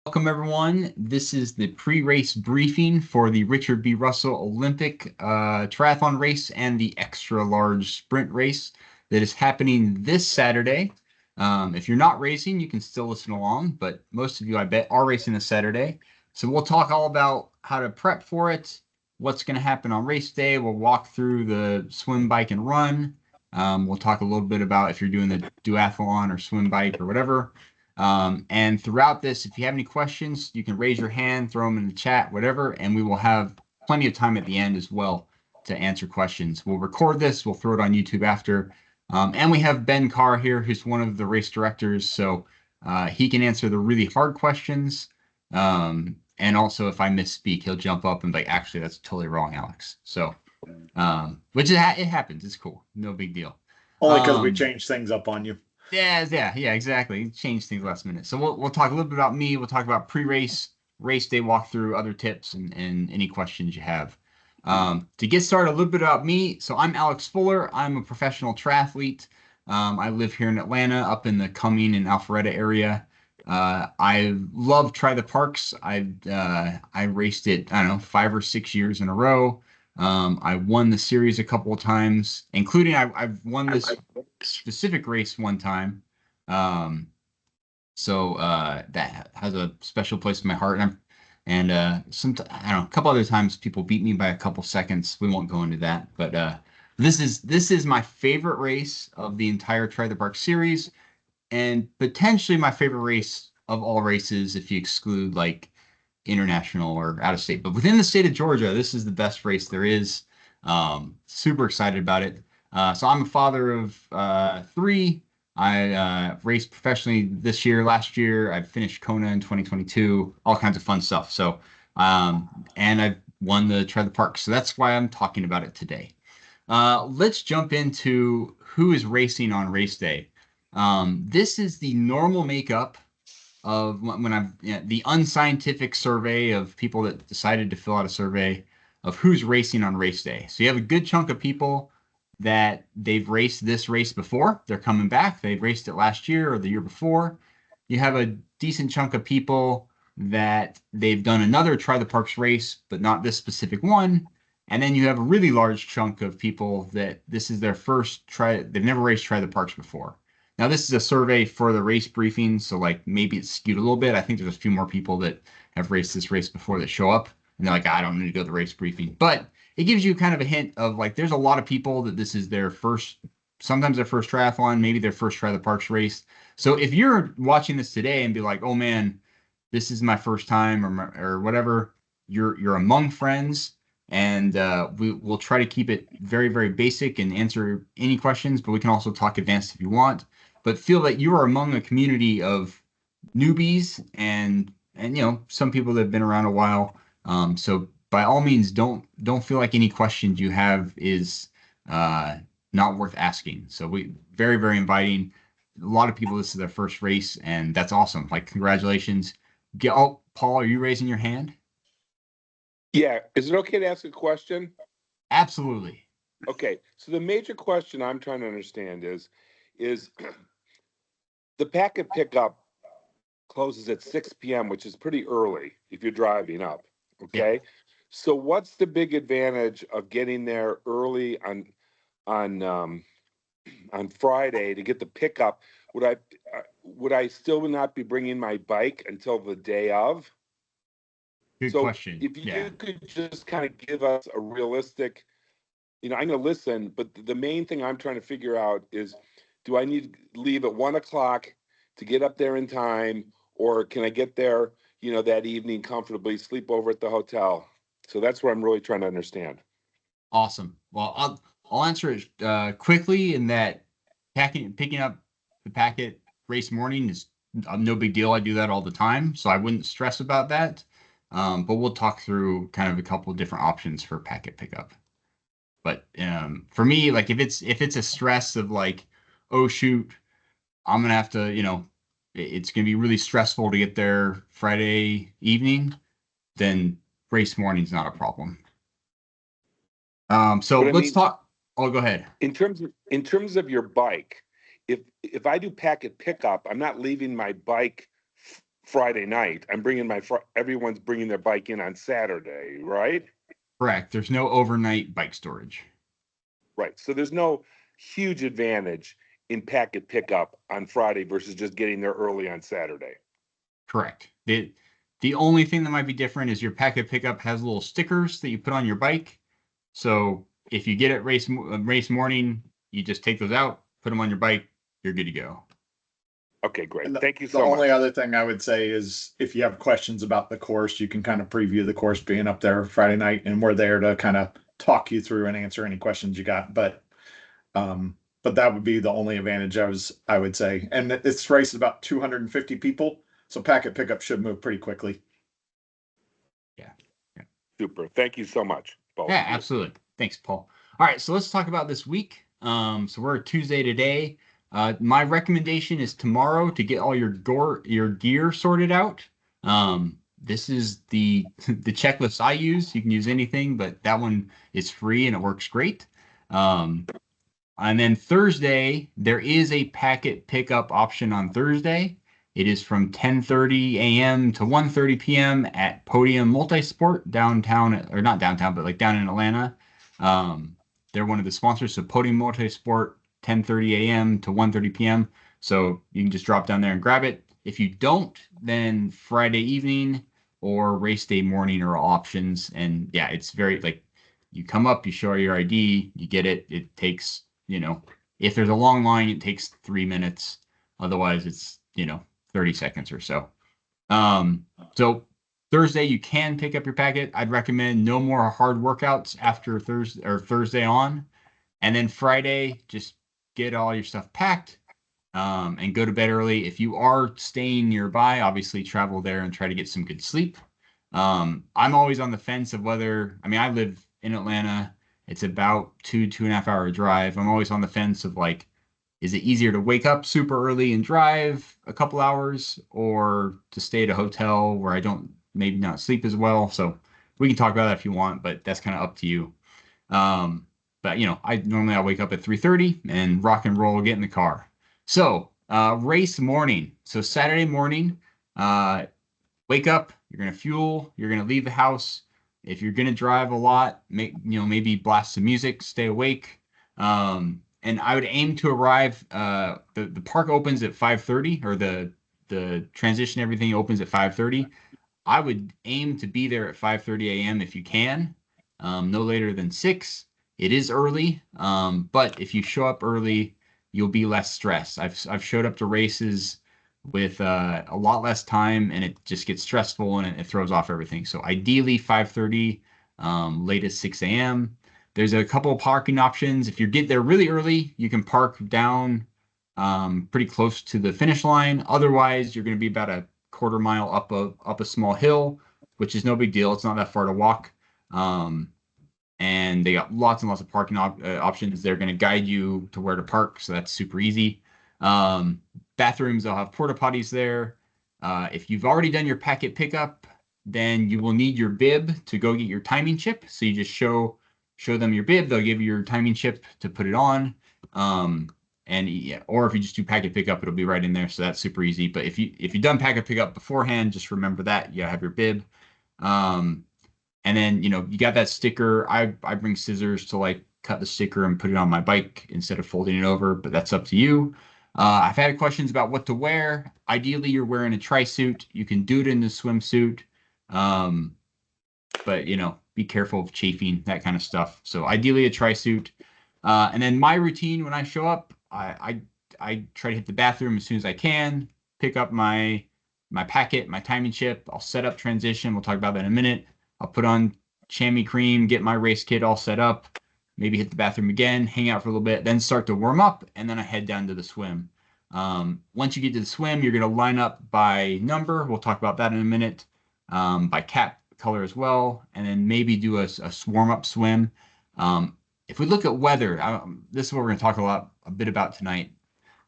Welcome, everyone. This is the pre-race briefing for the Richard B. Russell Olympic triathlon race and the extra large sprint race that is happening this Saturday. If you're not racing, you can still listen along, but most of you, I bet, are racing this Saturday. So we'll talk all about how to prep for it, what's going to happen on race day. We'll walk through the swim, bike, and run. We'll talk a little bit about if you're doing the duathlon or swim, bike, or whatever. And throughout this, if you have any questions, you can raise your hand, throw them in the chat, whatever, and we will have plenty of time at the end as well to answer questions. We'll record this, we'll throw it on YouTube after. And we have Ben Carr here, who's one of the race directors, so he can answer the really hard questions. And also, if I misspeak, he'll jump up and be like, actually, that's totally wrong, Alex. So, which it happens. It's cool. No big deal. Only because we changed things up on you. Yeah, exactly. Change things last minute. So we'll talk a little bit about me. We'll talk about pre-race, race day walkthrough, other tips, and any questions you have. To get started, a little bit about me. So I'm Alex Fuller. I'm a professional triathlete. I live here in Atlanta, up in the Cumming and Alpharetta area. I love Try the Parks. I raced it, I don't know, 5 or 6 years in a row. I won the series a couple of times, including I've won this specific race one time. So that has a special place in my heart. And I don't know, a couple other times people beat me by a couple seconds. We won't go into that, but this is my favorite race of the entire Try the Park series, and potentially my favorite race of all races if you exclude like international or out of state. But within the state of Georgia, this is the best race there is. Super excited about it. So I'm a father of 3. I raced professionally this year, last year. I finished Kona in 2022, all kinds of fun stuff. So, and I've won the Try the Park. So that's why I'm talking about it today. Let's jump into who is racing on race day. This is the normal makeup of when I'm the unscientific survey of people that decided to fill out a survey of who's racing on race day. So you have a good chunk of people that they've raced this race before. They're coming back. They raced it last year or the year before. You have a decent chunk of people that they've done another Try the Parks race, but not this specific one. And then you have a really large chunk of people that this is their first try. They've never raced Try the Parks before. Now, this is a survey for the race briefing, so like maybe it's skewed a little bit. I think there's a few more people that have raced this race before that show up, and they're like, I don't need to go to the race briefing. But it gives you kind of a hint of like, there's a lot of people that this is their first, sometimes their first triathlon, maybe their first Try the Parks race. So if you're watching this today and be like, oh man, this is my first time or whatever, you're among friends. And we'll try to keep it very, very basic and answer any questions, but we can also talk advanced if you want. But feel that you are among a community of newbies and some people that have been around a while. So by all means, don't feel like any questions you have is not worth asking. So we very, very inviting. A lot of people, this is their first race, and that's awesome. Like, congratulations. Paul, are you raising your hand? Yeah. Is it okay to ask a question? Absolutely. Okay. So the major question I'm trying to understand is the packet pickup closes at 6 p.m., which is pretty early if you're driving up. Okay. Yeah. So what's the big advantage of getting there early on Friday to get the pickup? Would I still not be bringing my bike until the day of? Good question. If you could just kind of give us a realistic, I'm going to listen, but the main thing I'm trying to figure out is, do I need to leave at 1 o'clock to get up there in time, or can I get there, that evening comfortably, sleep over at the hotel? So that's what I'm really trying to understand. Awesome. Well, I'll answer it quickly in that picking up the packet race morning is no big deal. I do that all the time, so I wouldn't stress about that. But we'll talk through kind of a couple of different options for packet pickup. But for me, like if it's a stress of like, oh shoot, I'm gonna have to, it's gonna be really stressful to get there Friday evening, then race morning's not a problem. So let's talk. Oh, go ahead. In terms of your bike, if I do packet pickup, I'm not leaving my bike Friday night. I'm bringing everyone's bringing their bike in on Saturday, right? Correct. There's no overnight bike storage. Right. So there's no huge advantage in packet pickup on Friday versus just getting there early on Saturday. Correct. The only thing that might be different is your packet pickup has little stickers that you put on your bike. So if you get it race morning, you just take those out, put them on your bike, you're good to go. Okay, great. And Thank you the so much. only other thing I would say is if you have questions about the course, you can kind of preview the course being up there Friday night, and we're there to kind of talk you through and answer any questions you got. But that would be the only advantage I would say. And this race is about 250 people, so packet pickup should move pretty quickly. Yeah. Super. Thank you so much. Yeah, absolutely. Thanks, Paul. All right, so let's talk about this week. So we're Tuesday today. My recommendation is tomorrow to get all your gear sorted out. This is the checklist I use. You can use anything, but that one is free and it works great. And then Thursday, there is a packet pickup option on Thursday. It is from 10:30 a.m. to 1:30 p.m. at Podium Multisport downtown, or not downtown, but like down in Atlanta. They're one of the sponsors, so Podium Multisport, 10:30 a.m. to 1:30 p.m. So you can just drop down there and grab it. If you don't, then Friday evening or race day morning are options. And yeah, it's very like you come up, you show your ID, you get it. It takes, if there's a long line, it takes 3 minutes. Otherwise, it's 30 seconds or so. So Thursday, you can pick up your packet. I'd recommend no more hard workouts after Thursday on. And then Friday, just get all your stuff packed and go to bed early. If you are staying nearby, obviously travel there and try to get some good sleep. I'm always on the fence of I live in Atlanta. It's about 2.5 hour drive. I'm always on the fence of like, is it easier to wake up super early and drive a couple hours or to stay at a hotel where I don't maybe not sleep as well? So we can talk about that if you want, but that's kind of up to you. But I wake up at 3:30 and rock and roll, get in the car. So race morning. So Saturday morning, wake up, you're going to fuel, you're going to leave the house. If you're going to drive a lot, maybe blast some music, stay awake. And I would aim to arrive, the park opens at 5:30 or the transition, everything opens at 5:30. I would aim to be there at 5:30 a.m. if you can, no later than 6. It is early, but if you show up early, you'll be less stressed. I've showed up to races with a lot less time, and it just gets stressful and it throws off everything. So ideally 5:30, latest 6 a.m. There's a couple of parking options. If you get there really early, you can park down pretty close to the finish line. Otherwise, you're going to be about a quarter mile up a small hill, which is no big deal. It's not that far to walk. And they got lots and lots of parking options. They're going to guide you to where to park, so that's super easy. Bathrooms, they'll have porta potties there. If you've already done your packet pickup, then you will need your bib to go get your timing chip. So you just show them your bib. They'll give you your timing chip to put it on. Or if you just do packet pickup, it'll be right in there. So that's super easy. But if you've done packet pickup beforehand, just remember that you have your bib. And then, you got that sticker. I bring scissors to like cut the sticker and put it on my bike instead of folding it over, but that's up to you. I've had questions about what to wear. Ideally, you're wearing a tri-suit. You can do it in the swimsuit. But, be careful of chafing, that kind of stuff. So ideally a tri-suit. And then my routine when I show up, I try to hit the bathroom as soon as I can, pick up my packet, my timing chip. I'll set up transition. We'll talk about that in a minute. I'll put on chamois cream, get my race kit all set up, maybe hit the bathroom again, hang out for a little bit, then start to warm up, and then I head down to the swim. Once you get to the swim, you're going to line up by number. We'll talk about that in a minute, by cap color as well, and then maybe do a warm-up swim. If we look at weather, this is what we're going to talk a bit about tonight.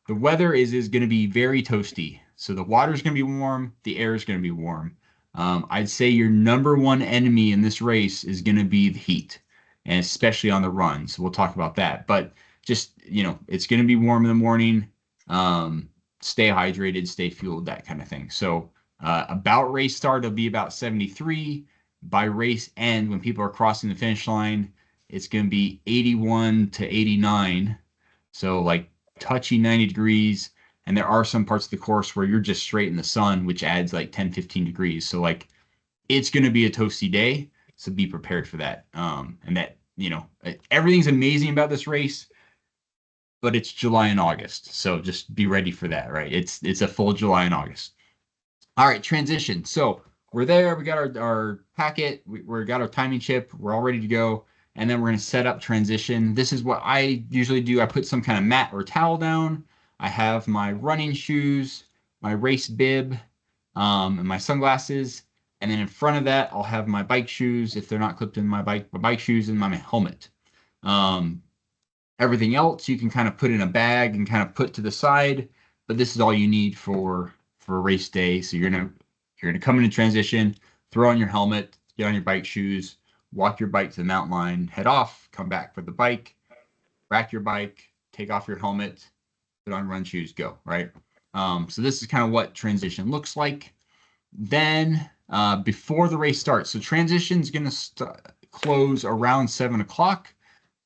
The weather is going to be very toasty. So the water's going to be warm, the air is going to be warm. I'd say your number one enemy in this race is going to be the heat, and especially on the run. So we'll talk about that. But just, it's going to be warm in the morning. Stay hydrated, stay fueled, that kind of thing. So About race start, it'll be about 73. By race end, when people are crossing the finish line, it's going to be 81 to 89. So like touchy 90 degrees. And there are some parts of the course where you're just straight in the sun, which adds like 10, 15 degrees. So like it's going to be a toasty day. So be prepared for that. And that, everything's amazing about this race, but it's July and August. So just be ready for that, right? It's a full July and August. All right, transition. So we're there. We got our packet. We got our timing chip. We're all ready to go. And then we're going to set up transition. This is what I usually do. I put some kind of mat or towel down. I have my running shoes, my race bib, and my sunglasses. And then in front of that, I'll have my bike shoes. If they're not clipped in my bike shoes and my helmet. Everything else you can kind of put in a bag and kind of put to the side. But this is all you need for race day. So you're gonna come into transition, throw on your helmet, get on your bike shoes, walk your bike to the mountain line, head off, come back for the bike, rack your bike, take off your helmet, put on run shoes, go, right? So this is kind of what transition looks like. Then before the race starts, so transition is going to close around 7 o'clock.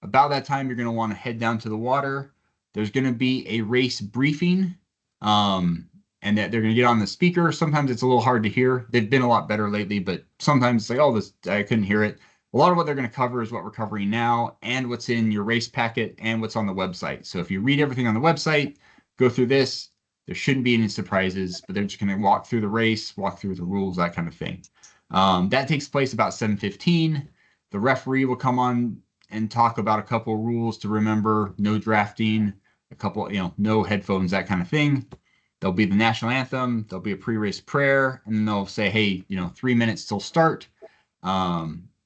About that time, you're going to want to head down to the water. There's going to be a race briefing, and that they're going to get on the speaker. Sometimes it's a little hard to hear. They've been a lot better lately, but sometimes it's like, oh, I couldn't hear it. A lot of what they're going to cover is what we're covering now and what's in your race packet and what's on the website. So if you read everything on the website, go through this, there shouldn't be any surprises, but they're just going to walk through the race, walk through the rules, that kind of thing. That takes place about 7:15. The referee will come on and talk about a couple of rules to remember: no drafting, a couple, no headphones, that kind of thing. There'll be the national anthem. There'll be a pre-race prayer, and then they'll say, hey, 3 minutes till start.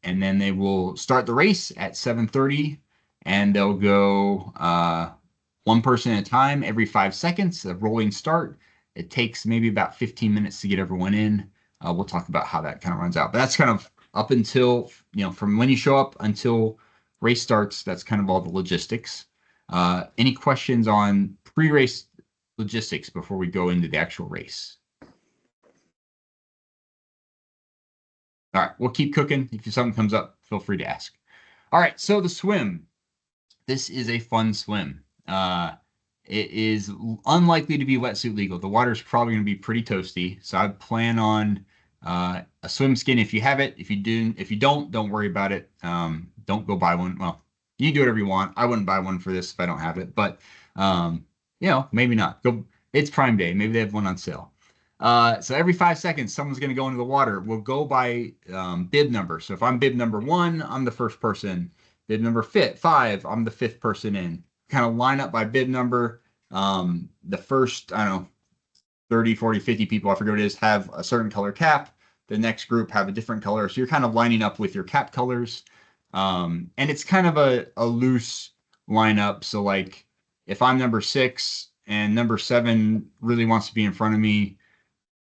And then they will start the race at 7:30, and they'll go one person at a time every 5 seconds, a rolling start. It takes maybe about 15 minutes to get everyone in. We'll talk about how that kind of runs out. But that's kind of up until, from when you show up until race starts, that's kind of all the logistics. Any questions on pre-race logistics before we go into the actual race? All right, we'll keep cooking. If something comes up, feel free to ask. All right, so the swim. This is a fun swim. It is unlikely to be wetsuit legal. The water's probably going to be pretty toasty, so I'd plan on a swim skin if you have it. If you don't worry about it. Don't go buy one. Well, you can do whatever you want. I wouldn't buy one for this if I don't have it, but maybe not. It's Prime Day. Maybe they have one on sale. So every 5 seconds, someone's going to go into the water. We'll go by bib number. So if I'm bib number 1, I'm the first person. Bib number 5, I'm the 5th person in. Kind of line up by bib number. The first, 30, 40, 50 people, I forget what it is, have a certain color cap. The next group have a different color. So you're kind of lining up with your cap colors. And it's kind of a loose lineup. So like if I'm number 6 and number 7 really wants to be in front of me,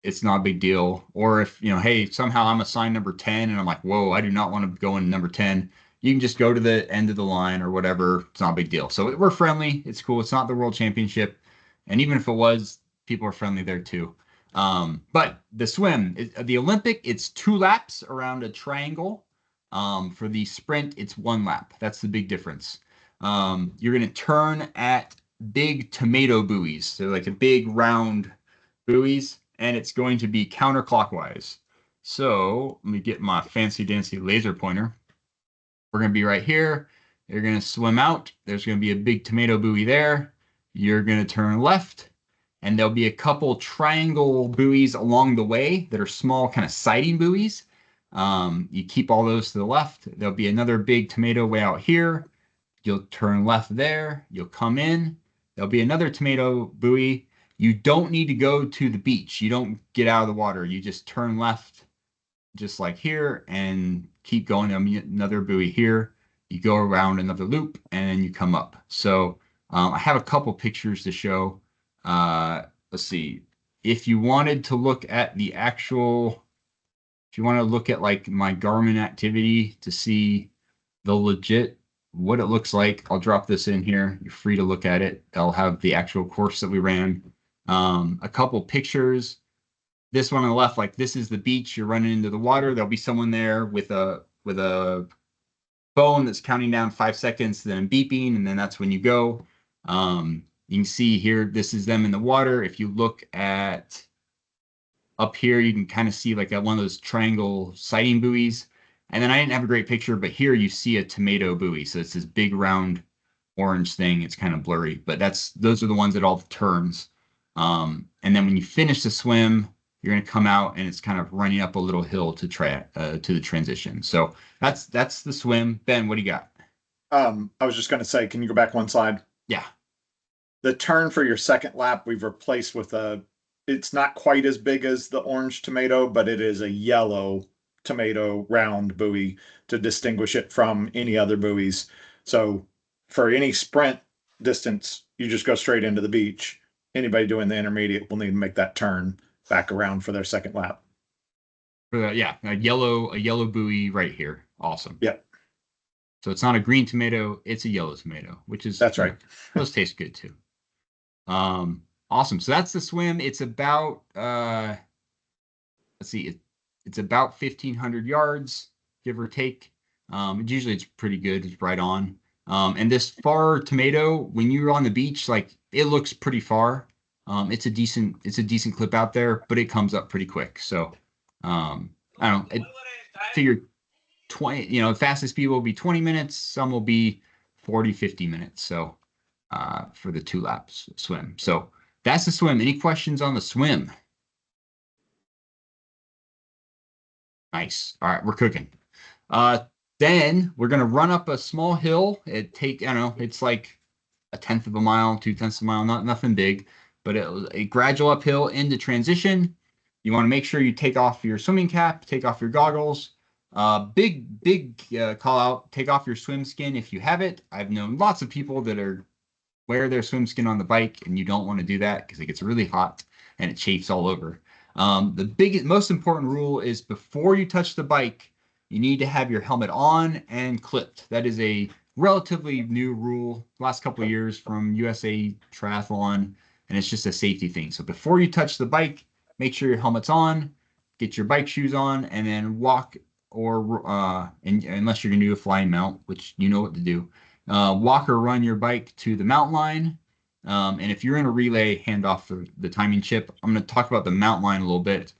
it's not a big deal. Or if, hey, somehow I'm assigned number 10 and I'm like, whoa, I do not want to go in number 10. You can just go to the end of the line or whatever. It's not a big deal. So we're friendly. It's cool. It's not the world championship. And even if it was, people are friendly there too. But the swim, the Olympic, it's 2 laps around a triangle. For the sprint, it's 1 lap. That's the big difference. You're going to turn at big tomato buoys. So like a big round buoys, and it's going to be counterclockwise. So let me get my fancy dancy laser pointer. We're going to be right here. You're going to swim out. There's going to be a big tomato buoy there. You're going to turn left, and there'll be a couple triangle buoys along the way that are small kind of siding buoys. You keep all those to the left. There'll be another big tomato way out here. You'll turn left there. You'll come in. There'll be another tomato buoy. You don't need to go to the beach. You don't get out of the water. You just turn left, just like here, and keep going. Another buoy here. You go around another loop, and then you come up. So I have a couple pictures to show. Let's see. If you wanted to look at the actual, if you want to look at like my Garmin activity to see the legit, what it looks like, I'll drop this in here. You're free to look at it. I'll have the actual course that we ran. A couple pictures. this one on the left, like this is the beach. You're running into the water. There'll be someone there with a phone that's counting down 5 seconds, then beeping, and then that's when you go. You can see here, this is them in the water. If you look at up here, you can kind of see like one of those triangle sighting buoys. And then I didn't have a great picture, but here you see a tomato buoy. So it's this big round orange thing. It's kind of blurry, but those are the ones that all turns. And then when you finish the swim, you're going to come out and it's kind of running up a little hill to the transition. So that's the swim. Ben, what do you got? I was just going to say, can you go back one slide? Yeah. The turn for your second lap, we've replaced with it's not quite as big as the orange tomato, but it is a yellow tomato round buoy to distinguish it from any other buoys. So for any sprint distance, you just go straight into the beach. Anybody doing the intermediate will need to make that turn back around for their second lap. Yeah, a yellow buoy right here. Awesome. Yep. So it's not a green tomato, it's a yellow tomato, which is that's right. Those taste good too. Awesome. So that's the swim. It's about let's see, it's about 1,500 yards, give or take. Usually it's pretty good. It's right on. And this far tomato, when you're on the beach, like it looks pretty far. It's a decent clip out there, but it comes up pretty quick. So I don't know. I figure 20, the fastest speed will be 20 minutes. Some will be 40, 50 minutes. So for the 2 laps swim. So that's the swim. Any questions on the swim? Nice. All right, we're cooking. Then we're gonna run up a small hill. It's like 1/10 of a mile, 2/10 of a mile, nothing big, but a gradual uphill into transition. You want to make sure you take off your swimming cap, take off your goggles. Big call out, take off your swim skin if you have it. I've known lots of people that wear their swim skin on the bike, and you don't want to do that because it gets really hot and it chafes all over. The most important rule is before you touch the bike, you need to have your helmet on and clipped. That is a relatively new rule, last couple of years from USA Triathlon, and it's just a safety thing. So before you touch the bike, make sure your helmet's on, get your bike shoes on, and then walk unless you're going to do a flying mount, which you know what to do. Walk or run your bike to the mount line. And if you're in a relay, hand off the timing chip. I'm going to talk about the mount line a little bit.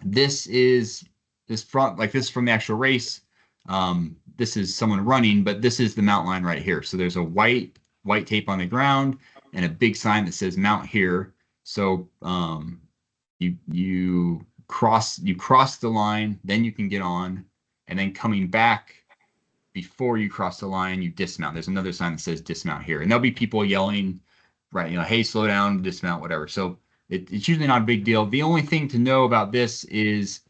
This is from the actual race. This is someone running, but this is the mount line right here. So there's a white tape on the ground and a big sign that says mount here. So you cross the line, then you can get on, and then coming back before you cross the line, you dismount. There's another sign that says dismount here, and there'll be people yelling, right? Hey, slow down, dismount, whatever. So it's usually not a big deal. The only thing to know about this is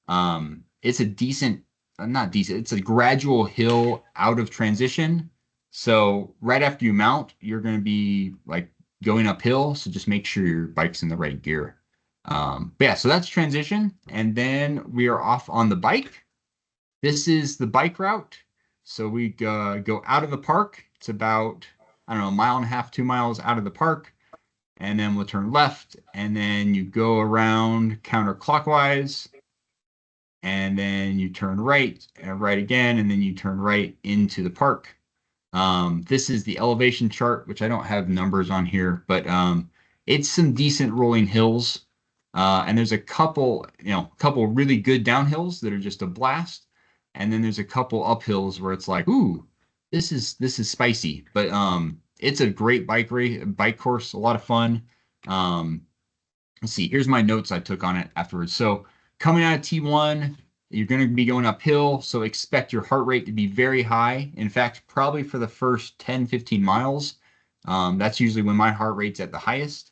it's it's a gradual hill out of transition. So right after you mount, you're going to be like going uphill. So just make sure your bike's in the right gear. But yeah, so that's transition. And then we are off on the bike. This is the bike route. So we go out of the park. It's about, I don't know, 1.5 miles, 2 miles out of the park. And then we'll turn left. And then you go around counterclockwise. And then you turn right again. And then you turn right into the park. This is the elevation chart, which I don't have numbers on here, but it's some decent rolling hills. And there's a couple really good downhills that are just a blast. And then there's a couple uphills where it's like, ooh, this is spicy. But it's a great bike course, a lot of fun. Let's see, here's my notes I took on it afterwards. So coming out of T1, you're going to be going uphill, so expect your heart rate to be very high. In fact, probably for the first 10, 15 miles, that's usually when my heart rate's at the highest.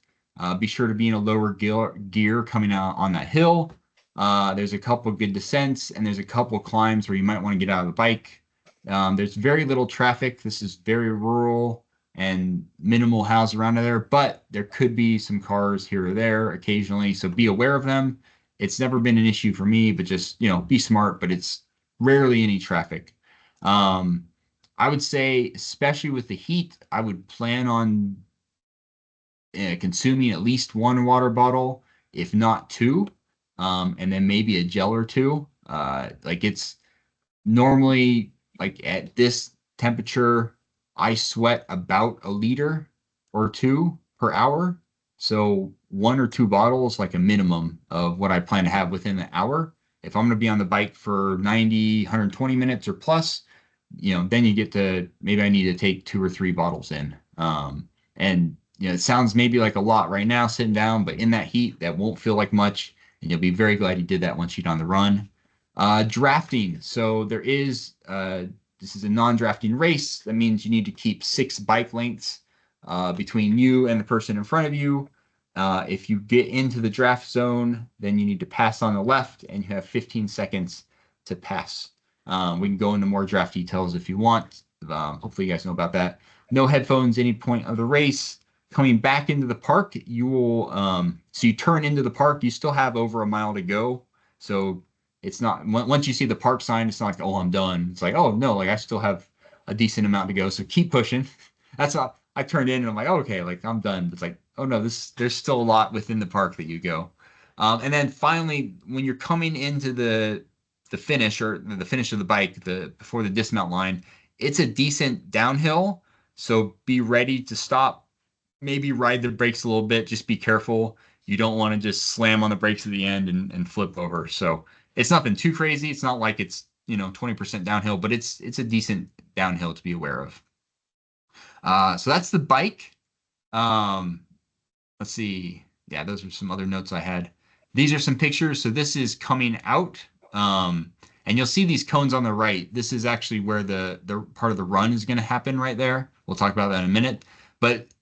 Be sure to be in a lower gear coming out on that hill. There's a couple good descents, and there's a couple climbs where you might want to get out of the bike. There's very little traffic. This is very rural and minimal houses around there, but there could be some cars here or there occasionally, so be aware of them. It's never been an issue for me, but just, be smart, but it's rarely any traffic. I would say, especially with the heat, I would plan on consuming at least one water bottle if not 2, and then maybe a gel or 2. Like it's normally like at this temperature, I sweat about a liter or 2 per hour. So 1 or 2 bottles, like a minimum of what I plan to have within an hour. If I'm going to be on the bike for 90, 120 minutes or plus, then you get to, maybe I need to take 2 or 3 bottles in. And it sounds maybe like a lot right now sitting down, but in that heat, that won't feel like much. And you'll be very glad you did that once you get on the run. Drafting. So this is a non-drafting race. That means you need to keep 6 bike lengths between you and the person in front of you. If you get into the draft zone, then you need to pass on the left, and you have 15 seconds to pass. We can go into more draft details if you want. Hopefully you guys know about that. No headphones any point of the race. Coming back into the park, you will so you turn into the park, you still have over a mile to go. So it's not, once you see the park sign, it's not like, oh, I'm done. It's like, oh no, like I still have a decent amount to go. So keep pushing. That's how I turned in and I'm like, oh, okay, like I'm done. It's like, oh no, there's still a lot within the park that you go. And then finally, when you're coming into the finish, or the finish of the bike, before the dismount line, it's a decent downhill. So be ready to stop, maybe ride the brakes a little bit. Just be careful. You don't want to just slam on the brakes at the end and flip over. So it's nothing too crazy. It's not like it's 20% downhill, but it's a decent downhill to be aware of. So that's the bike. Let's see. Yeah, those are some other notes I had. These are some pictures. So this is coming out. And you'll see these cones on the right. This is actually where the part of the run is going to happen right there. We'll talk about that in a minute.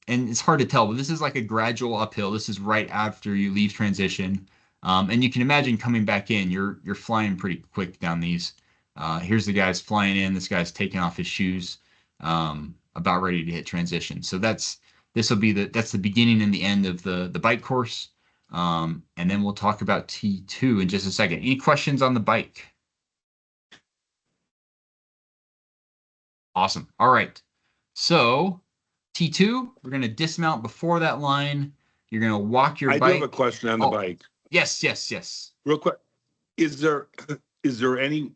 And it's hard to tell, but this is like a gradual uphill. This is right after you leave transition. And you can imagine coming back in, you're flying pretty quick down these. Here's the guys flying in. This guy's taking off his shoes, about ready to hit transition. So that's the beginning and the end of the bike course. And then we'll talk about T2 in just a second. Any questions on the bike? Awesome. All right. So T2, we're going to dismount before that line. You're going to walk your bike. I do have a question on the bike. Yes. Real quick. Is there any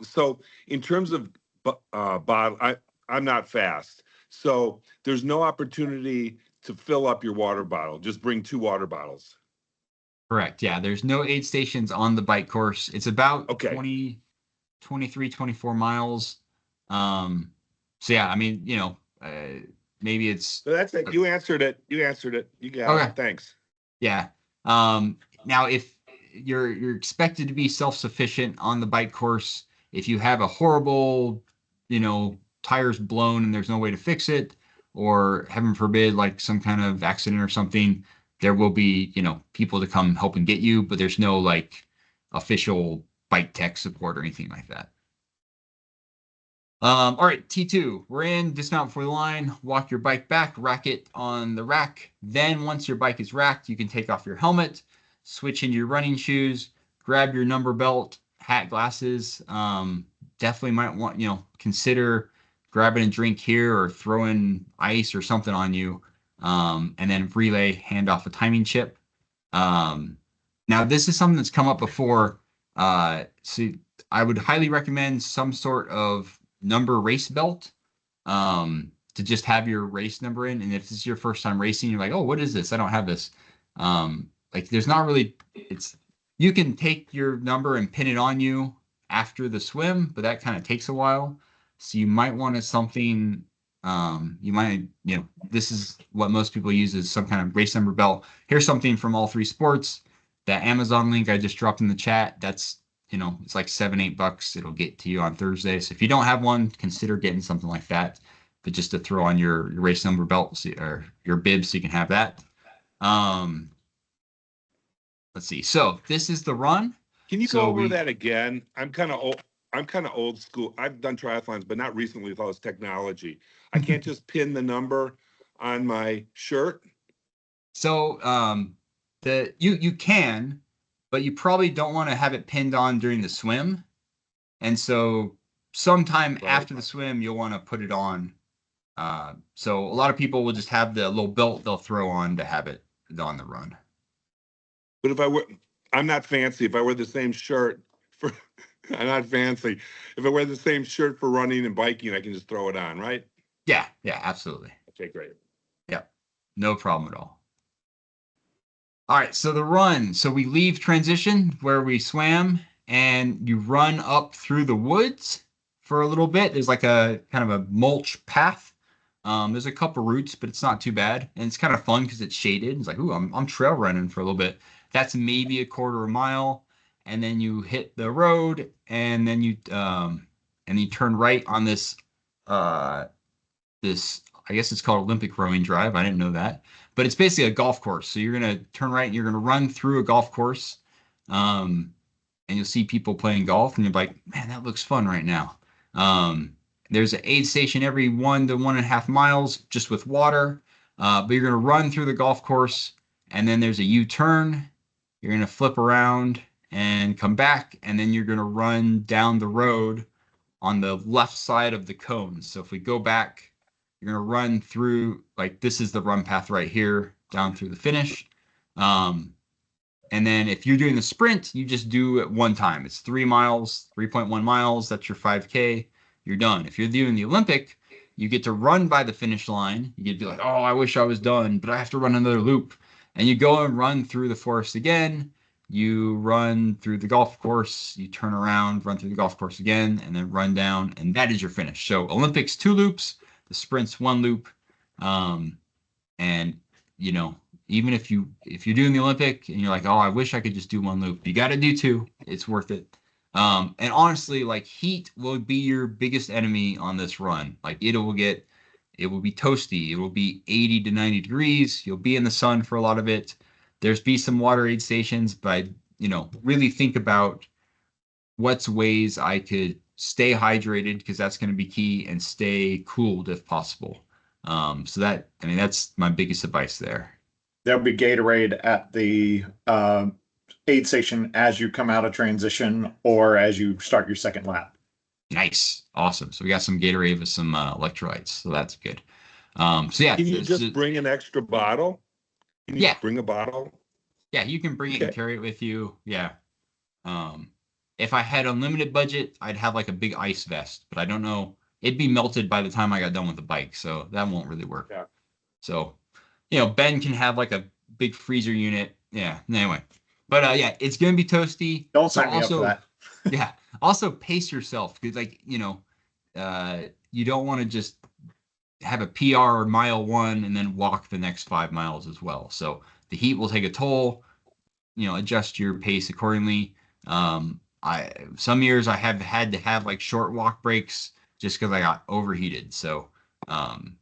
so in terms of bottle, I'm not fast. So there's no opportunity to fill up your water bottle. Just bring 2 water bottles. Correct. Yeah. There's no aid stations on the bike course. It's about 23, 24 miles. So yeah, I mean, maybe it's. So that's it. You answered it. You got it. Thanks. Yeah. Now if you're expected to be self-sufficient on the bike course, if you have a horrible, tires blown and there's no way to fix it, or heaven forbid, like some kind of accident or something, there will be, people to come help and get you, but there's no like official bike tech support or anything like that. All right, T2, we're in, dismount before the line, walk your bike back, rack it on the rack. Then once your bike is racked, you can take off your helmet, switch into your running shoes, grab your number belt, hat, glasses. Definitely might want, consider grabbing a drink here or throwing ice or something on you. And then relay, hand off a timing chip. Now this is something that's come up before. So I would highly recommend some sort of number race belt, to just have your race number in. And if this is your first time racing, you're like, oh, what is this? I don't have this. Like there's not really, you can take your number and pin it on you after the swim, but that kind of takes a while. So you might want something, this is what most people use, is some kind of race number belt. Here's something from All 3 Sports. That Amazon link I just dropped in the chat, that's, it's like $7-8. It'll get to you on Thursday. So if you don't have one, consider getting something like that, but just to throw on your race number belt, or your bib, so you can have that. Let's see. So this is the run. Can you go over that again? I'm kind of old school. I've done triathlons, but not recently with all this technology. I can't just pin the number on my shirt. So you can, but you probably don't want to have it pinned on during the swim. And so sometime after the swim, you'll want to put it on. So a lot of people will just have the little belt they'll throw on to have it on the run. But if I wear, I'm not fancy. If I wear the same shirt for, I'm not fancy. If I wear the same shirt for running and biking, I can just throw it on, right? Yeah, absolutely. Okay, great. Yep, no problem at all. All right, so the run. So we leave transition where we swam, and you run up through the woods for a little bit. There's like a kind of a mulch path. There's a couple routes, but it's not too bad, and it's kind of fun because it's shaded. It's like, ooh, I'm trail running for a little bit. That's maybe a quarter of a mile, and then you hit the road, and then you turn right on this this I guess it's called Olympic Rowing Drive. I didn't know that, but it's basically a golf course. So you're gonna turn right and you're gonna run through a golf course, and you'll see people playing golf, and you're like, man, that looks fun right now. There's an aid station every 1 to 1.5 miles just with water, but you're gonna run through the golf course, and then there's a U-turn. You're gonna flip around and come back, and then you're gonna run down the road on the left side of the cones. So if we go back, you're going to run through, like this is the run path right here, down through the finish. And then if you're doing the sprint, you just do it one time. It's 3 miles, 3.1 miles. That's your 5K. You're done. If you're doing the Olympic, you get to run by the finish line. You get to be like, oh, I wish I was done, but I have to run another loop. And you go and run through the forest again. You run through the golf course, you turn around, run through the golf course again, and then run down, and that is your finish. So Olympics 2 loops, the sprint's 1 loop. And you know, even if you're doing the Olympic and you're like, oh, I wish I could just do 1 loop, you got to do 2. It's worth it. And honestly, like heat will be your biggest enemy on this run. Like it will be toasty. It will be 80 to 90 degrees. You'll be in the sun for a lot of it. There's be some water aid stations, but really think about what's ways I could stay hydrated, because that's going to be key, and stay cooled if possible. So that's my biggest advice there. There'll be Gatorade at the aid station as you come out of transition or as you start your second lap. Nice. Awesome. So we got some Gatorade with some electrolytes. So that's good. So yeah. Can you just bring an extra bottle? Can you bring a bottle? Yeah, you can bring it and carry it with you. Yeah. If I had unlimited budget, I'd have like a big ice vest, but I don't know. It'd be melted by the time I got done with the bike, so that won't really work. Yeah. So, Ben can have like a big freezer unit. Yeah. Anyway, but yeah, it's gonna be toasty. Don't sign me up for that. Yeah. Also, pace yourself, because you don't want to just have a PR mile 1 and then walk the next 5 miles as well. So the heat will take a toll. Adjust your pace accordingly. Some years I have had to have like short walk breaks just because I got overheated. So, and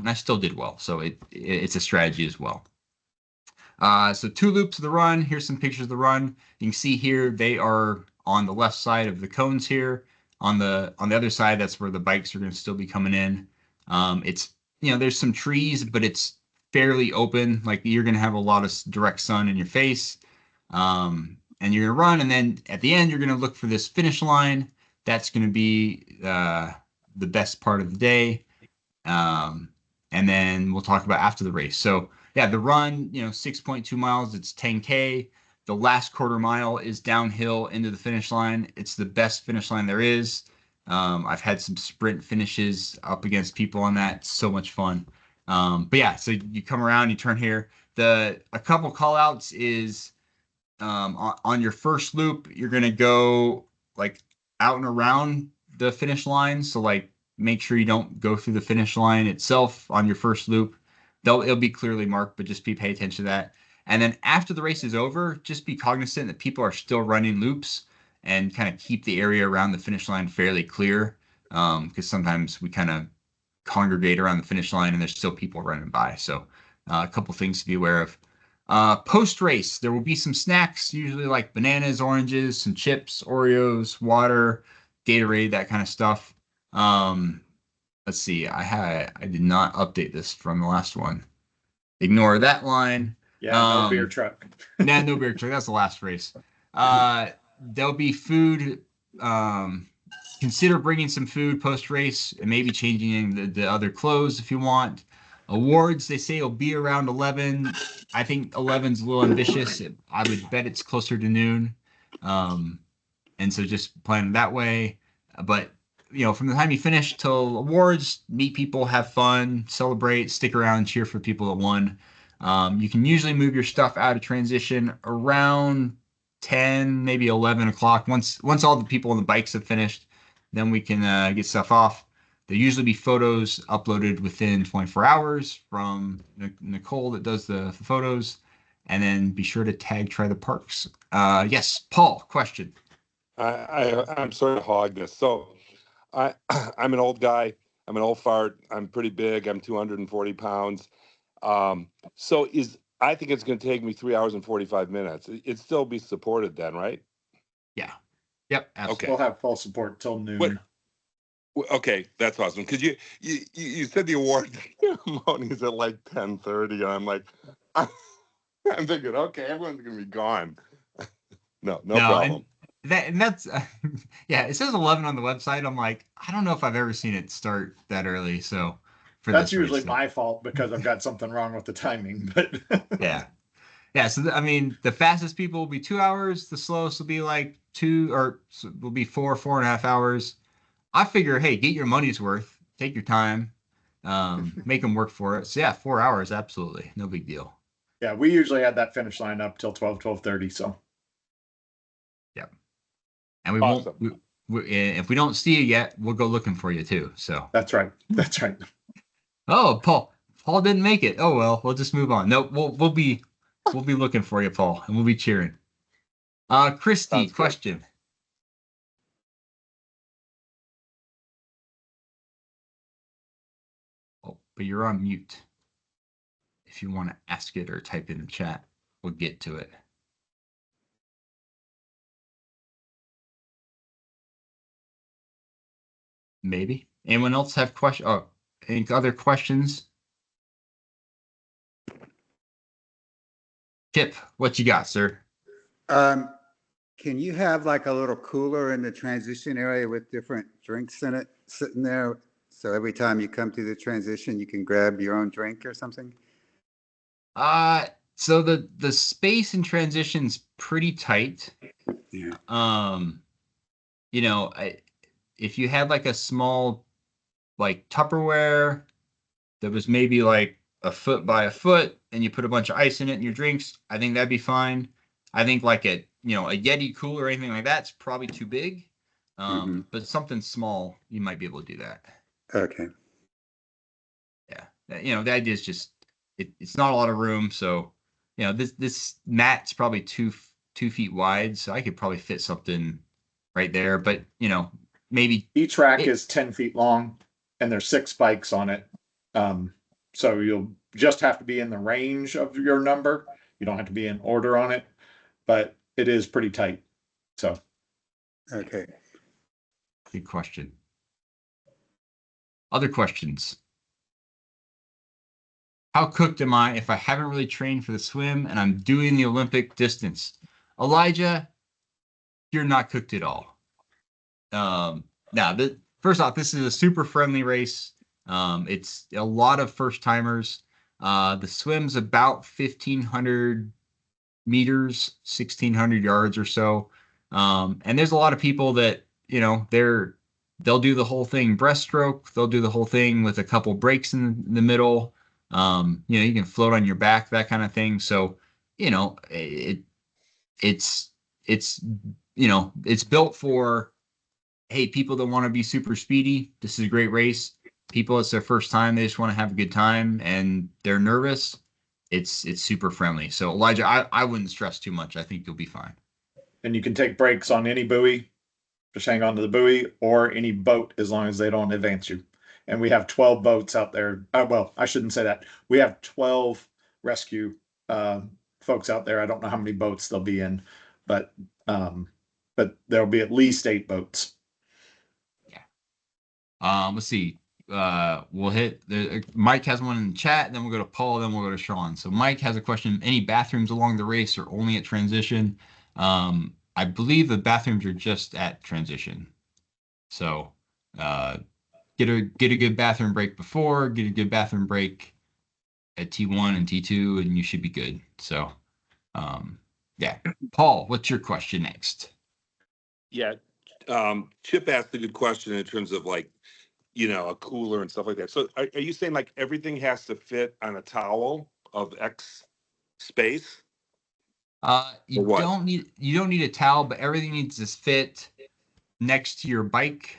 I still did well. So it's a strategy as well. So 2 loops of the run. Here's some pictures of the run. You can see here they are on the left side of the cones here. On the other side, that's where the bikes are going to still be coming in. It's there's some trees, but it's fairly open. Like you're going to have a lot of direct sun in your face. And you're going to run, and then at the end, you're going to look for this finish line. That's going to be the best part of the day. And then we'll talk about after the race. So yeah, the run, 6.2 miles, it's 10K. The last quarter mile is downhill into the finish line. It's the best finish line there is. I've had some sprint finishes up against people on that. It's so much fun. But yeah, so you come around, you turn here. A couple call outs is on your first loop, you're going to go like out and around the finish line. So like make sure you don't go through the finish line itself on your first loop. It'll be clearly marked, but just pay attention to that. And then after the race is over, just be cognizant that people are still running loops, and kind of keep the area around the finish line fairly clear. Because sometimes we kind of congregate around the finish line and there's still people running by. So a couple things to be aware of. Post race, there will be some snacks, usually like bananas, oranges, some chips, Oreos, water, Gatorade, that kind of stuff. Let's see. I did not update this from the last one. Ignore that line. Yeah, no beer truck. Nah, no beer truck. That's the last race. There'll be food. Consider bringing some food post race, and maybe changing the other clothes if you want. Awards, they say will be around 11. I think 11's a little ambitious. I would bet it's closer to noon. Um, and so just plan that way. But from the time you finish till awards, meet people, have fun, celebrate, stick around, cheer for people that won. You can usually move your stuff out of transition around 10, maybe 11 o'clock. Once all the people on the bikes have finished, then we can get stuff off. There'll usually be photos uploaded within 24 hours from Nicole that does the photos. And then be sure to tag Try the Parks. Yes, Paul, question. I'm sorry to hog this. So I'm an old guy. I'm an old fart. I'm pretty big. I'm 240 pounds. So I think it's going to take me 3 hours and 45 minutes. It'd still be supported then, right? Yeah. Yep. Absolutely. We'll have full support till noon. Okay, that's awesome. Because you said the award ceremony is at like 10:30, and I'm like, I'm thinking, okay, everyone's gonna be gone. No problem. That's yeah. It says 11 on the website. I'm like, I don't know if I've ever seen it start that early. So that's usually my fault because I've got something wrong with the timing. But yeah. So the fastest people will be 2 hours. The slowest will be like will be 4.5 hours. I figure, hey, get your money's worth. Take your time. Make them work for it. So yeah, 4 hours, absolutely, no big deal. Yeah, we usually had that finish line up till 12:30. So. Yep. And we awesome. won't. If we don't see you yet, we'll go looking for you too. So. That's right. That's right. Oh, Paul didn't make it. Oh well, we'll just move on. No, we'll be looking for you, Paul, and we'll be cheering. Christy, question. Good. Oh, but you're on mute. If you want to ask it or type it in the chat, we'll get to it. Maybe. Anyone else have questions? Oh, any other questions? Kip, what you got, sir? Can you have like a little cooler in the transition area with different drinks in it sitting there? So every time you come to the transition, you can grab your own drink or something? So the space in transition's pretty tight. Yeah. If you had like a small like Tupperware that was maybe like a foot by a foot and you put a bunch of ice in it in your drinks, I think that'd be fine. I think like a Yeti cooler or anything like that's probably too big. But something small, you might be able to do that. Okay. Yeah. The idea is just it's not a lot of room, so this mat's probably 2 feet wide, so I could probably fit something right there. But maybe each rack is 10 feet long, and there's 6 spikes on it. So you'll just have to be in the range of your number. You don't have to be in order on it, but it is pretty tight. So, okay. Good question. Other questions? How cooked am I if I haven't really trained for the swim and I'm doing the Olympic distance? Elijah, you're not cooked at all. Now, first off, this is a super friendly race. It's a lot of first timers. The swim's about 1,500 meters, 1,600 yards or so. And there's a lot of people that, they'll do the whole thing breaststroke. They'll do the whole thing with a couple breaks in the middle. You can float on your back, that kind of thing. So, it's built for, hey, people that want to be super speedy. This is a great race. People, it's their first time. They just want to have a good time and they're nervous. It's super friendly. So Elijah, I wouldn't stress too much. I think you'll be fine. And you can take breaks on any buoy, just hang on to the buoy, or any boat as long as they don't advance you. And we have 12 boats out there. Well, I shouldn't say that. We have 12 rescue folks out there. I don't know how many boats they'll be in, but there'll be at least 8 boats. Yeah. Let's see. We'll hit Mike has one in the chat, then we'll go to Paul, then we'll go to Sean. So Mike has a question: any bathrooms along the race or only at transition? I believe the bathrooms are just at transition. So get a good bathroom break before, get a good bathroom break at T1 and T2, and you should be good. So, yeah. Paul, what's your question next? Yeah. Chip asked a good question in terms of like, a cooler and stuff like that. So are you saying like everything has to fit on a towel of X space? You Or what? you don't need a towel, but everything needs to fit next to your bike,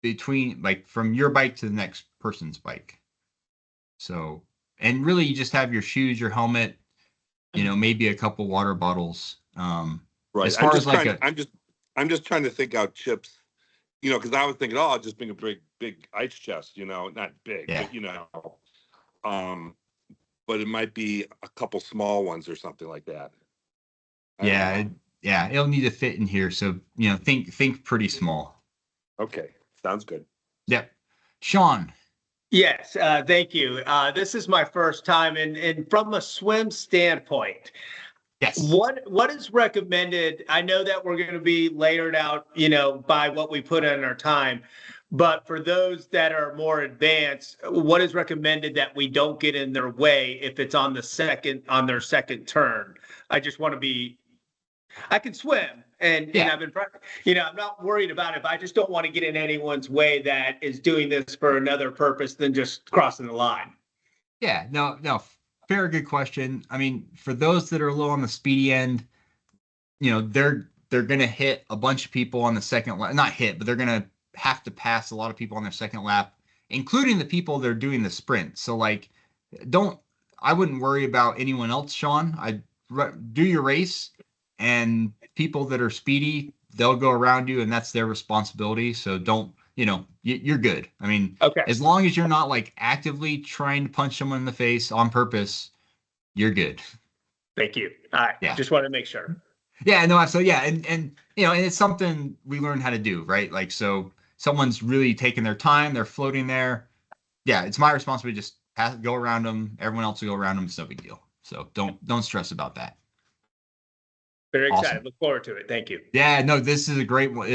between like from your bike to the next person's bike. So, and really you just have your shoes, your helmet, maybe a couple water bottles. Right. As far as like I'm just trying to think out Chip's, because I was thinking, oh, I'll just bring a big ice chest, not big, Yeah. but but it might be a couple small ones or something like that. Yeah, it'll need to fit in here. So, think pretty small. Okay. Sounds good. Yep. Sean. Yes, thank you. This is my first time, and from a swim standpoint, Yes. what is recommended? I know that we're going to be layered out, by what we put in our time, but for those that are more advanced, what is recommended that we don't get in their way if it's on their second turn? I just want to be. I can swim, and I've been, I'm not worried about it, but I just don't want to get in anyone's way that is doing this for another purpose than just crossing the line. Yeah, no, fair, good question. I mean, for those that are a little on the speedy end, they're going to hit a bunch of people on the second lap, not hit, but they're going to have to pass a lot of people on their second lap, including the people that are doing the sprint. So like, I wouldn't worry about anyone else, Sean. Do your race, and people that are speedy, they'll go around you, and that's their responsibility. So don't, you're good. I mean, Okay. as long as you're not like actively trying to punch someone in the face on purpose, you're good. Thank you. All right. Yeah. Just want to make sure. Yeah, no, so yeah, and it's something we learn how to do, right? Like, so someone's really taking their time, they're floating there. Yeah, it's my responsibility to just go around them. Everyone else will go around them. It's no big deal. So don't stress about that. Very excited. Awesome. Look forward to it. Thank you. Yeah, no, this is a great one.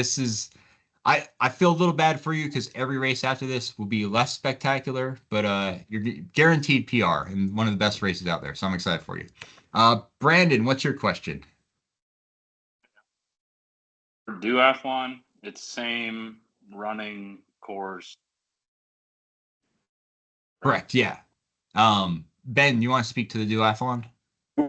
I feel a little bad for you because every race after this will be less spectacular, but you're guaranteed PR and one of the best races out there. So I'm excited for you. Brandon, what's your question? For duathlon, it's same running course. Correct. Yeah. Ben, you want to speak to the duathlon?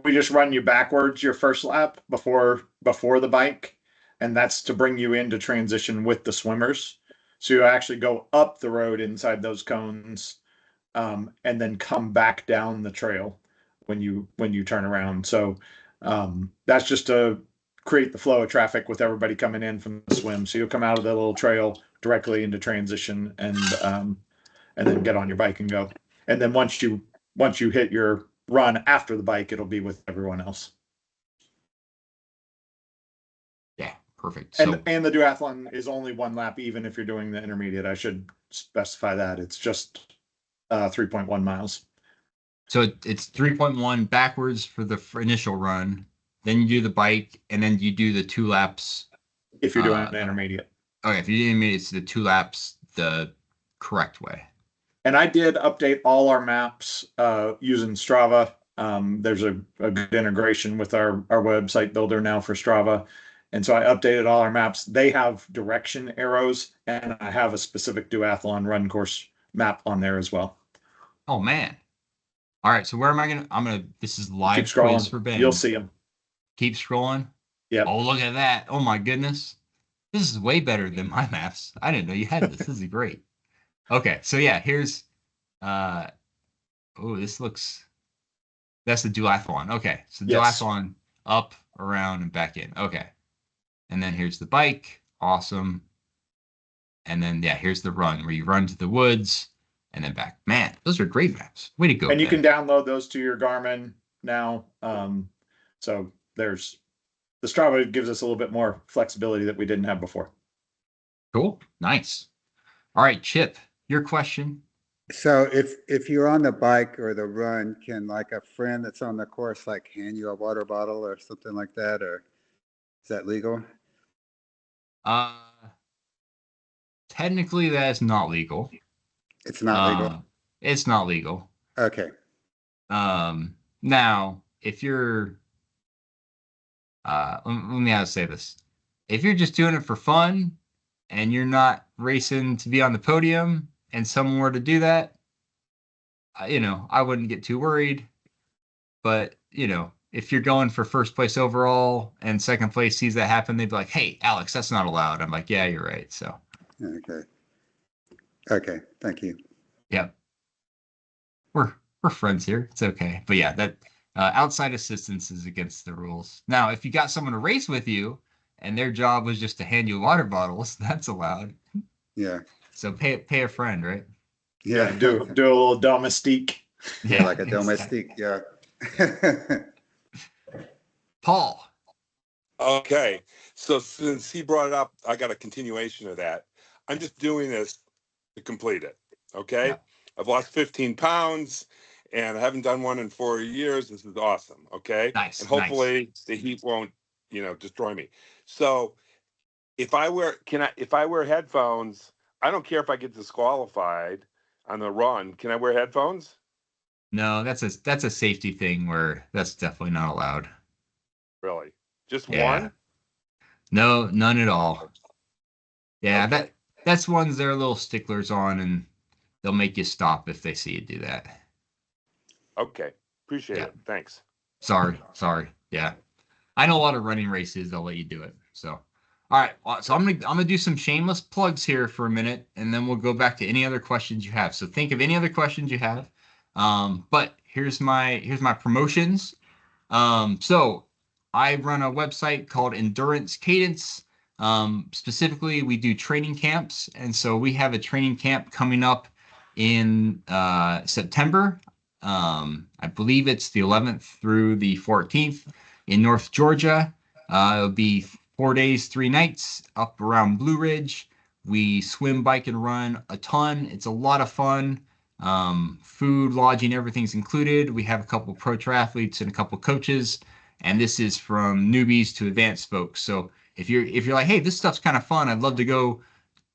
We just run you backwards your first lap before the bike, and that's to bring you into transition with the swimmers. So you actually go up the road inside those cones, and then come back down the trail when you turn around. So that's just to create the flow of traffic with everybody coming in from the swim. So you'll come out of the little trail directly into transition, and then get on your bike and go. And then once you hit your run after the bike, it'll be with everyone else. Yeah, perfect. And the duathlon is only one lap, even if you're doing the intermediate. I should specify that it's just 3.1 miles. So it's 3.1 backwards for the initial run. Then you do the bike, and then you do the 2 laps. If you're doing an intermediate. Okay, if you do intermediate, it's the 2 laps the correct way. And I did update all our maps using Strava. There's a good integration with our website builder now for Strava. And so I updated all our maps. They have direction arrows, and I have a specific duathlon run course map on there as well. Oh, man. All right, so where am I going to, this is live Keep scrolling. quiz for Ben. You'll see them. Keep scrolling? Yeah. Oh, look at that. Oh, my goodness. This is way better than my maps. I didn't know you had this. This is great. Okay, so yeah, here's, that's the duathlon. Okay, so Yes. duathlon up, around, and back in. Okay. And then here's the bike. Awesome. And then, yeah, here's the run where you run to the woods and then back. Man, those are great maps. Way to go. And you Ben. can download those to your Garmin now. So there's the Strava gives us a little bit more flexibility that we didn't have before. Cool. Nice. All right, Chip, your question. So if you're on the bike or the run, can like a friend that's on the course like hand you a water bottle or something like that, or is that legal? Technically that is not legal. It's not legal. It's not legal. Okay. Now, if you're, let me how to say this. If you're just doing it for fun and you're not racing to be on the podium and someone were to do that, I wouldn't get too worried. But, if you're going for first place overall and second place sees that happen, they'd be like, hey, Alex, that's not allowed. I'm like, yeah, you're right. So, Okay, thank you. yeah, we're friends here. It's okay. But yeah, that outside assistance is against the rules. Now, if you got someone to race with you and their job was just to hand you water bottles, that's allowed. Yeah. So pay a friend, right? Yeah, do a little domestique. Yeah, like a domestique, yeah. Paul. Okay, so since he brought it up, I got a continuation of that. I'm just doing this to complete it. Okay, Yeah. I've lost 15 pounds, and I haven't done one in 4 years. This is awesome. Okay, Nice. and hopefully the heat won't, destroy me. So if I wear headphones, I don't care if I get disqualified on the run. Can I wear headphones? No, that's a safety thing where that's definitely not allowed. Really? Just Yeah. one? No, none at all. Yeah, Okay. that's ones they're little sticklers on, and they'll make you stop if they see you do that. Okay. Appreciate Yeah. it. Thanks. Sorry. Yeah, I know a lot of running races. They'll let you do it. So, all right. So I'm gonna do some shameless plugs here for a minute, and then we'll go back to any other questions you have. So think of any other questions you have. But here's my promotions. So I run a website called Endurance Cadence. Specifically, we do training camps, and so we have a training camp coming up in September. I believe it's the 11th through the 14th in North Georgia. It'll be 4 days, 3 nights up around Blue Ridge. We swim, bike, and run a ton. It's a lot of fun. Food, lodging, everything's included. We have a couple pro triathletes and a couple coaches, and this is from newbies to advanced folks. So if you're like, hey, this stuff's kind of fun, I'd love to go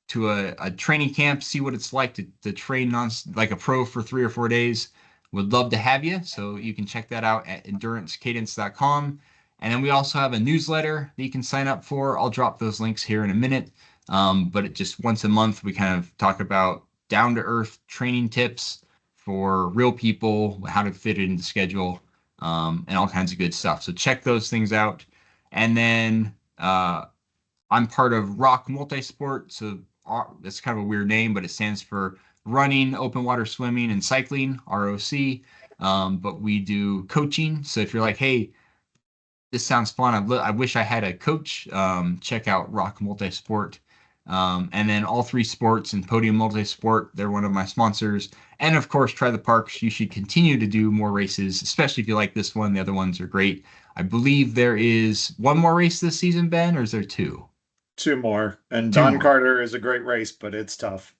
to a training camp, see what it's like to train on like a pro for 3 or 4 days. Would love to have you. So you can check that out at endurancecadence.com. And then we also have a newsletter that you can sign up for. I'll drop those links here in a minute. But it just once a month, we kind of talk about down to earth training tips for real people, how to fit it into schedule, and all kinds of good stuff. So check those things out. And then I'm part of Rock Multisport. So that's kind of a weird name, but it stands for running, open water swimming, and cycling, ROC. But we do coaching. So if you're like, hey, this sounds fun, I wish I had a coach, check out Rock Multisport. And then All 3 Sports and Podium Multisport, they're one of my sponsors. And of course, Try the Parks. You should continue to do more races, especially if you like this one. The other ones are great. I believe there is one more race this season, Ben, or is there 2? 2 more. And 2 Don more. Carter is a great race, but it's tough.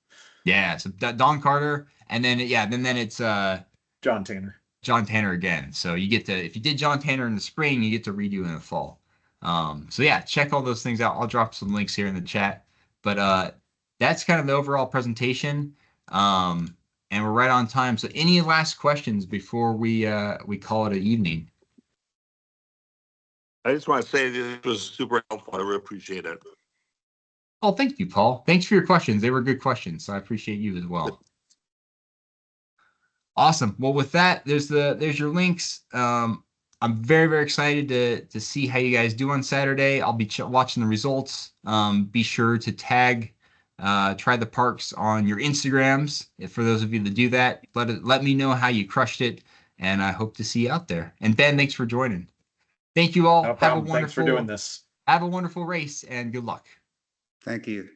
Yeah, so Don Carter, and then then it's John Tanner. John Tanner again. So you get to, if you did John Tanner in the spring, you get to redo in the fall. So yeah, check all those things out. I'll drop some links here in the chat. But that's kind of the overall presentation. And we're right on time. So any last questions before we call it an evening? I just want to say this was super helpful. I really appreciate it. Oh, thank you, Paul. Thanks for your questions. They were good questions. So I appreciate you as well. Awesome. Well, with that, there's your links. I'm very, very excited to see how you guys do on Saturday. I'll be watching the results. Be sure to tag Try the Parks on your Instagrams. For those of you that do that, let me know how you crushed it, and I hope to see you out there. And Ben, thanks for joining. Thank you all. No problem. Thanks for doing this. Have a wonderful race and good luck. Thank you.